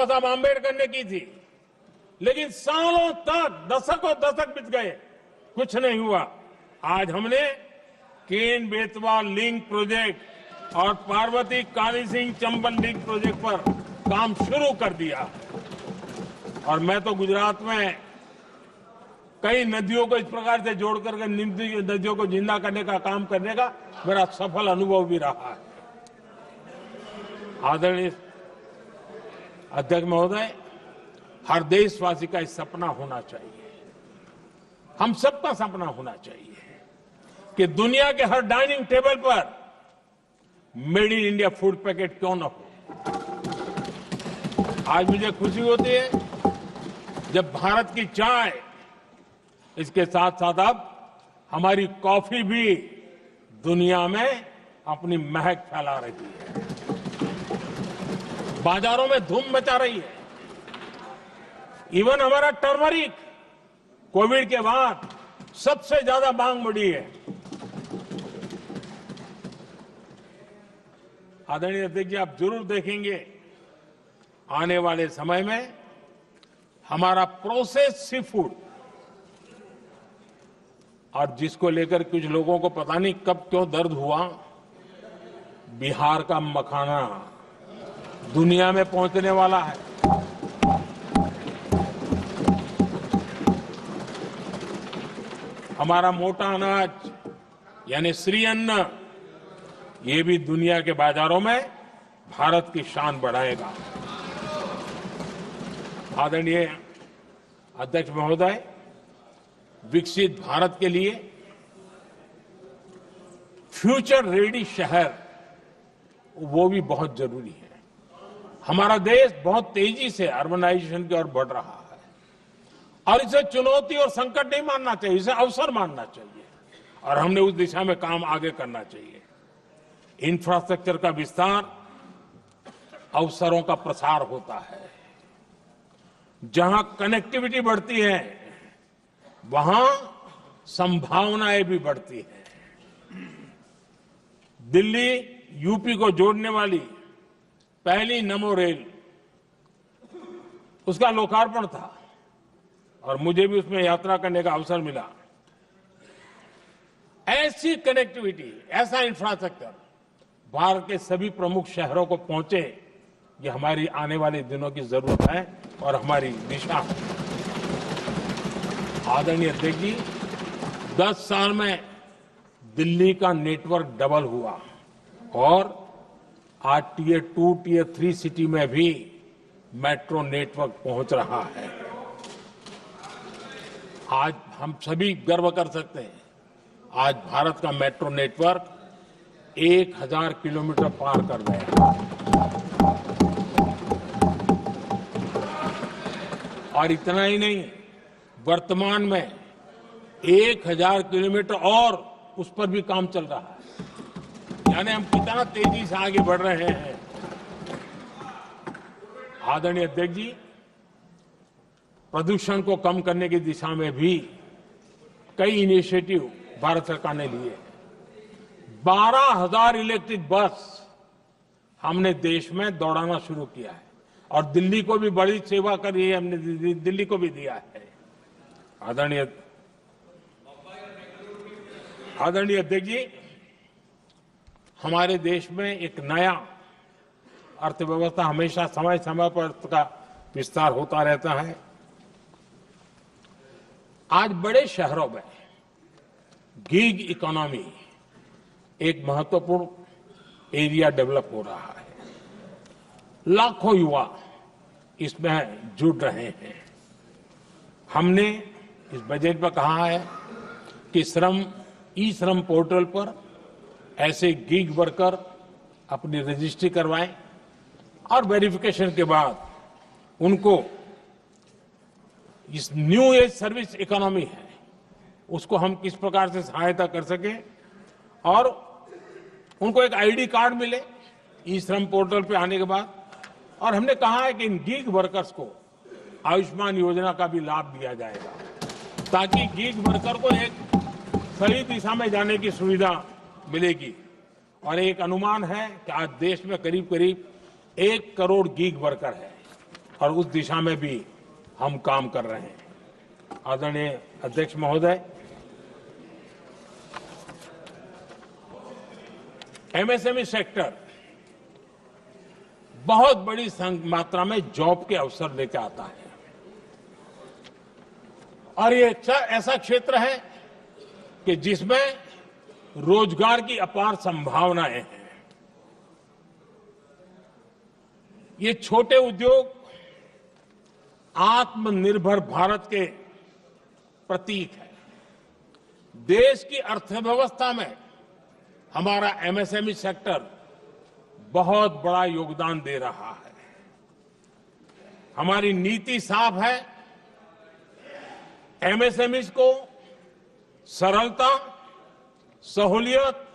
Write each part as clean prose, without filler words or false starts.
साहब आम्बेडकर ने की थी, लेकिन सालों तक दशकों दशक बीत गए, कुछ नहीं हुआ। आज हमने केन बेतवा लिंक प्रोजेक्ट और पार्वती काली सिंह चंबल लिंक प्रोजेक्ट पर काम शुरू कर दिया। और मैं तो गुजरात में कई नदियों को इस प्रकार से जोड़ करके नदियों को जिंदा करने का काम करने का मेरा सफल अनुभव भी रहा है। आदरणीय अध्यक्ष महोदय, हर देशवासी का इस सपना होना चाहिए, हम सबका सपना होना चाहिए कि दुनिया के हर डाइनिंग टेबल पर made in India food packet क्यों न हो। आज मुझे खुशी होती है जब भारत की चाय, इसके साथ साथ अब हमारी कॉफी भी दुनिया में अपनी महक फैला रही है, बाजारों में धूम मचा रही है। इवन हमारा टर्मरिक कोविड के बाद सबसे ज्यादा मांग बढ़ी है। आदरणीय अध्यक्ष जी, आप जरूर देखेंगे आने वाले समय में हमारा प्रोसेस सी फूड, और जिसको लेकर कुछ लोगों को पता नहीं कब क्यों दर्द हुआ, बिहार का मखाना दुनिया में पहुंचने वाला है। हमारा मोटा अनाज यानी श्री अन्न, ये भी दुनिया के बाजारों में भारत की शान बढ़ाएगा। आदरणीय अध्यक्ष महोदय, विकसित भारत के लिए फ्यूचर रेडी शहर वो भी बहुत जरूरी है। हमारा देश बहुत तेजी से अर्बनाइजेशन की ओर बढ़ रहा है और इसे चुनौती और संकट नहीं मानना चाहिए, इसे अवसर मानना चाहिए और हमने उस दिशा में काम आगे करना चाहिए। इंफ्रास्ट्रक्चर का विस्तार अवसरों का प्रसार होता है। जहां कनेक्टिविटी बढ़ती है वहां संभावनाएं भी बढ़ती हैं। दिल्ली यूपी को जोड़ने वाली पहली नमो रेल, उसका लोकार्पण था और मुझे भी उसमें यात्रा करने का अवसर मिला। ऐसी कनेक्टिविटी, ऐसा इंफ्रास्ट्रक्चर भारत के सभी प्रमुख शहरों को पहुंचे, ये हमारी आने वाले दिनों की जरूरत है और हमारी दिशा है। आदरणीय अध्यक्ष जी, 10 साल में दिल्ली का नेटवर्क डबल हुआ और आज टियर 2, टियर 3 सिटी में भी मेट्रो नेटवर्क पहुंच रहा है। आज हम सभी गर्व कर सकते हैं, आज भारत का मेट्रो नेटवर्क 1000 किलोमीटर पार कर गया और इतना ही नहीं, वर्तमान में 1000 किलोमीटर और उस पर भी काम चल रहा है। यानी हम कितना तेजी से आगे बढ़ रहे हैं। आदरणीय अध्यक्ष जी, प्रदूषण को कम करने की दिशा में भी कई इनिशिएटिव भारत सरकार ने लिए। 12,000 इलेक्ट्रिक बस हमने देश में दौड़ाना शुरू किया है और दिल्ली को भी बड़ी सेवा करी है, हमने दिल्ली को भी दिया है। आदरणीय अध्यक्ष जी, हमारे देश में एक नया अर्थव्यवस्था हमेशा समय समय पर का विस्तार होता रहता है। आज बड़े शहरों में गीग इकोनॉमी एक महत्वपूर्ण एरिया डेवलप हो रहा है। लाखों युवा इसमें जुड़ रहे हैं। हमने इस बजट में कहा है कि ई श्रम पोर्टल पर ऐसे गीग वर्कर अपनी रजिस्ट्री करवाएं और वेरिफिकेशन के बाद उनको इस न्यू एज सर्विस इकोनॉमी है उसको हम किस प्रकार से सहायता कर सकें और उनको एक आईडी कार्ड मिले ई श्रम पोर्टल पे आने के बाद। और हमने कहा है कि इन गीग वर्कर्स को आयुष्मान योजना का भी लाभ दिया जाएगा ताकि गीग वर्कर को एक सही दिशा में जाने की सुविधा मिलेगी। और एक अनुमान है कि आज देश में करीब करीब 1 करोड़ गीग वर्कर है और उस दिशा में भी हम काम कर रहे हैं। आदरणीय अध्यक्ष महोदय, एमएसएमई सेक्टर बहुत बड़ी मात्रा में जॉब के अवसर लेकर आता है और ये ऐसा क्षेत्र है कि जिसमें रोजगार की अपार संभावनाएं हैं। ये छोटे उद्योग आत्मनिर्भर भारत के प्रतीक है। देश की अर्थव्यवस्था में हमारा एमएसएमई सेक्टर बहुत बड़ा योगदान दे रहा है। हमारी नीति साफ है, एमएसएमई को सरलता, सहूलियत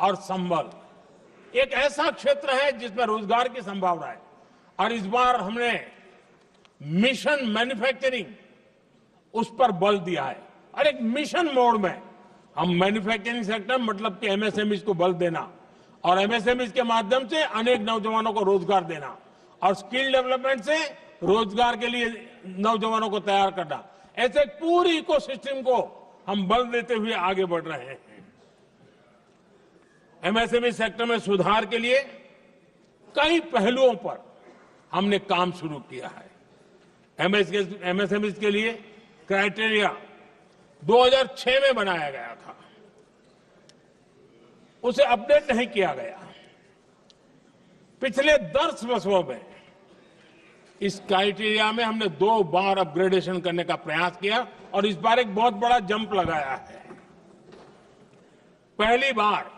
और संबल, एक ऐसा क्षेत्र है जिसमें रोजगार की संभावना है। और इस बार हमने मिशन मैन्युफैक्चरिंग उस पर बल दिया है और एक मिशन मोड में हम मैन्युफैक्चरिंग सेक्टर मतलब कि एमएसएमई को बल देना और एमएसएमई के माध्यम से अनेक नौजवानों को रोजगार देना और स्किल डेवलपमेंट से रोजगार के लिए नौजवानों को तैयार करना, ऐसे पूरी इकोसिस्टम को हम बल देते हुए आगे बढ़ रहे हैं। एमएसएमई सेक्टर में सुधार के लिए कई पहलुओं पर हमने काम शुरू किया है। एमएसएमई के लिए क्राइटेरिया 2006 में बनाया गया था, उसे अपडेट नहीं किया गया। पिछले 10 वर्षों में इस क्राइटेरिया में हमने 2 बार अपग्रेडेशन करने का प्रयास किया और इस बार एक बहुत बड़ा जंप लगाया है। पहली बार